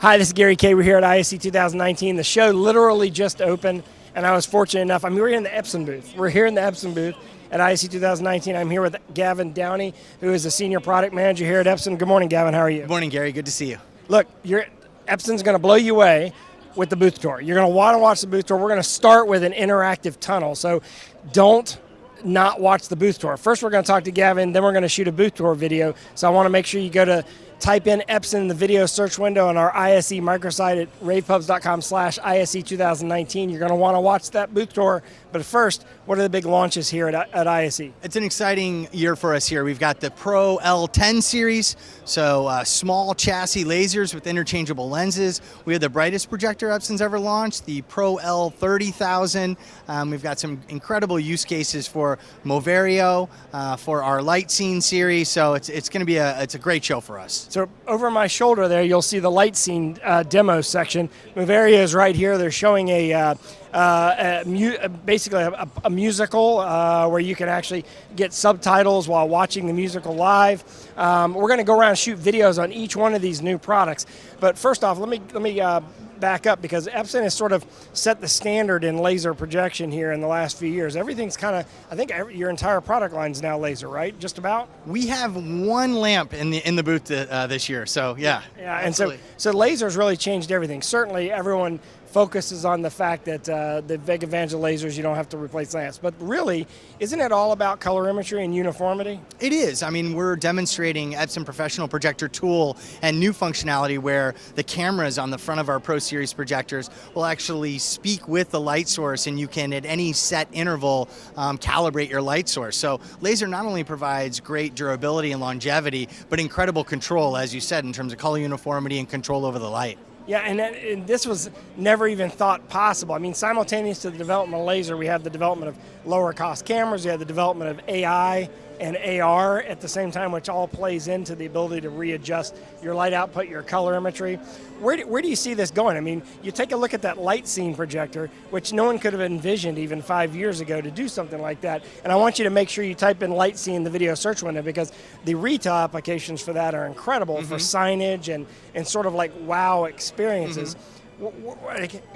Hi, this is Gary Kayye. We're here at ISE 2019. The show literally just opened, and I was fortunate enough. We're in the Epson booth. We're here in the Epson booth at ISE 2019. I'm here with Gavin Downey, who is the Senior Product Manager here at Epson. Good morning, Gavin. How are you? Good morning, Gary. Good to see you. Look, Epson's going to blow you away with the booth tour. You're going to want to watch the booth tour. We're going to start with an interactive tunnel, so don't not watch the booth tour. First, we're going to talk to Gavin, then we're going to shoot a booth tour video. So I want to make sure you go to type in Epson in the video search window on our ISE microsite at ravepubs.com/ISE 2019. You're going to want to watch that booth tour. But first, what are the big launches here at ISE? It's an exciting year for us here. We've got the Pro L10 series, so small chassis lasers with interchangeable lenses. We have the brightest projector Epson's ever launched, the Pro L30000. We've got some incredible use cases for Moverio, for our light scene series. So it's going to be a great show for us. So over my shoulder there, you'll see the light scene demo section. Moverio is right here. They're showing basically a musical where you can actually get subtitles while watching the musical live. We're going to go around and shoot videos on each one of these new products. But first off, let me back up, because Epson has sort of set the standard in laser projection here in the last few years. Everything's kind of, I think your entire product line is now laser, right? Just about? We have one lamp in the booth this year, so yeah. Yeah, and so lasers really changed everything. Certainly everyone focuses on the fact that the big advantage of lasers, you don't have to replace lamps. But really, isn't it all about colorimetry and uniformity? It is. I mean, we're demonstrating Epson Professional Projector Tool and new functionality where the cameras on the front of our Pro Series projectors will actually speak with the light source, and you can, at any set interval, calibrate your light source. So laser not only provides great durability and longevity, but incredible control, as you said, in terms of color uniformity and control over the light. Yeah, and this was never even thought possible. I mean, simultaneous to the development of laser, we have the development of lower cost cameras, we have the development of AI and AR at the same time, which all plays into the ability to readjust your light output, your colorimetry. Where do you see this going? I mean, you take a look at that light scene projector, which no one could have envisioned even 5 years ago to do something like that. And I want you to make sure you type in light scene in the video search window, because the retail applications for that are incredible for signage and sort of like wow experiences.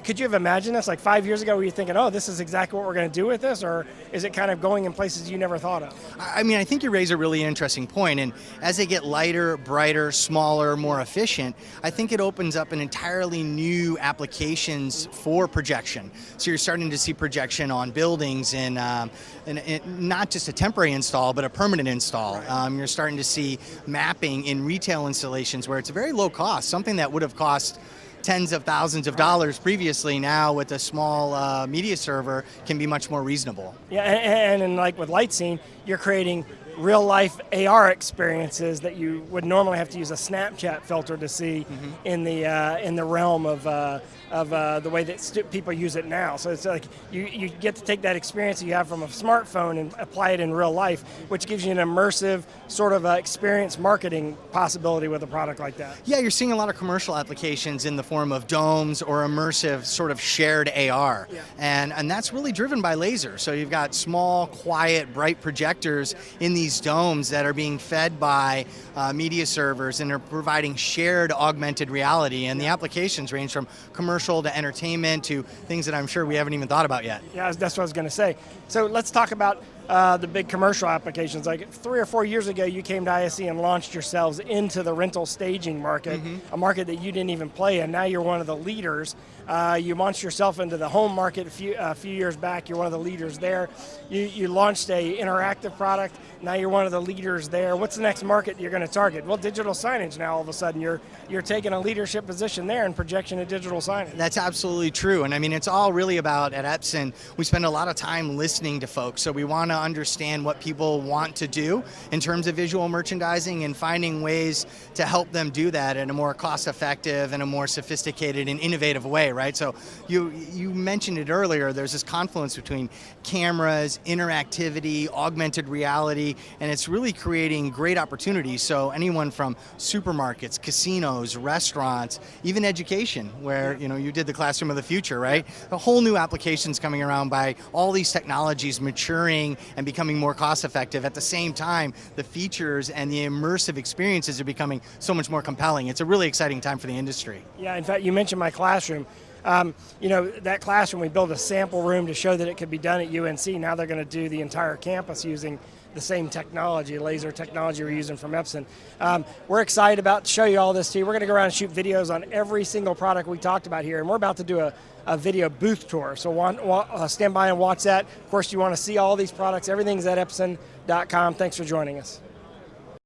Could you have imagined this like 5 years ago? Were you thinking, oh, this is exactly what we're going to do with this? Or is it kind of going in places you never thought of? I mean, I think you raise a really interesting point. And as they get lighter, brighter, smaller, more efficient, I think it opens up an entirely new applications for projection. So you're starting to see projection on buildings and not just a temporary install, but a permanent install. Right. You're starting to see mapping in retail installations where it's very low cost, something that would have cost tens of thousands of dollars previously, now with a small media server can be much more reasonable. Yeah, and like with light scene, you're creating real life AR experiences that you would normally have to use a Snapchat filter to see in the realm of the way that people use it now. So it's like you get to take that experience that you have from a smartphone and apply it in real life, which gives you an immersive sort of experience marketing possibility with a product like that. Yeah, you're seeing a lot of commercial applications in the form of domes or immersive sort of shared AR. Yeah. And that's really driven by laser. So you've got small, quiet, bright projectors in these domes that are being fed by media servers, and are providing shared augmented reality. And the applications range from commercial to entertainment to things that I'm sure we haven't even thought about yet. Yeah, that's what I was going to say. So let's talk about the big commercial applications. Like 3 or 4 years ago, you came to ISE and launched yourselves into the rental staging market, a market that you didn't even play in. Now you're one of the leaders. You launched yourself into the home market a few years back. You're one of the leaders there. You launched a interactive product. Now you're one of the leaders there. What's the next market you're going to target? Well, digital signage. Now all of a sudden you're taking a leadership position there in projection of digital signage. That's absolutely true. And I mean, it's all really about, at Epson, we spend a lot of time listening to folks. So we want to understand what people want to do in terms of visual merchandising, and finding ways to help them do that in a more cost-effective and a more sophisticated and innovative way, right? So you mentioned it earlier, there's this confluence between cameras, interactivity, augmented reality, and it's really creating great opportunities. So anyone from supermarkets, casinos, restaurants, even education, where you did the classroom of the future, right? A whole new applications coming around by all these technologies maturing and becoming more cost effective. At the same time, the features and the immersive experiences are becoming so much more compelling. It's a really exciting time for the industry. Yeah, in fact, you mentioned my classroom. That classroom, we built a sample room to show that it could be done at UNC. Now they're going to do the entire campus using the same technology, laser technology we're using from Epson. We're excited about to show you all this to you. We're going to go around and shoot videos on every single product we talked about here, and we're about to do a video booth tour. So stand by and watch that. Of course, you want to see all these products. Everything's at Epson.com. Thanks for joining us.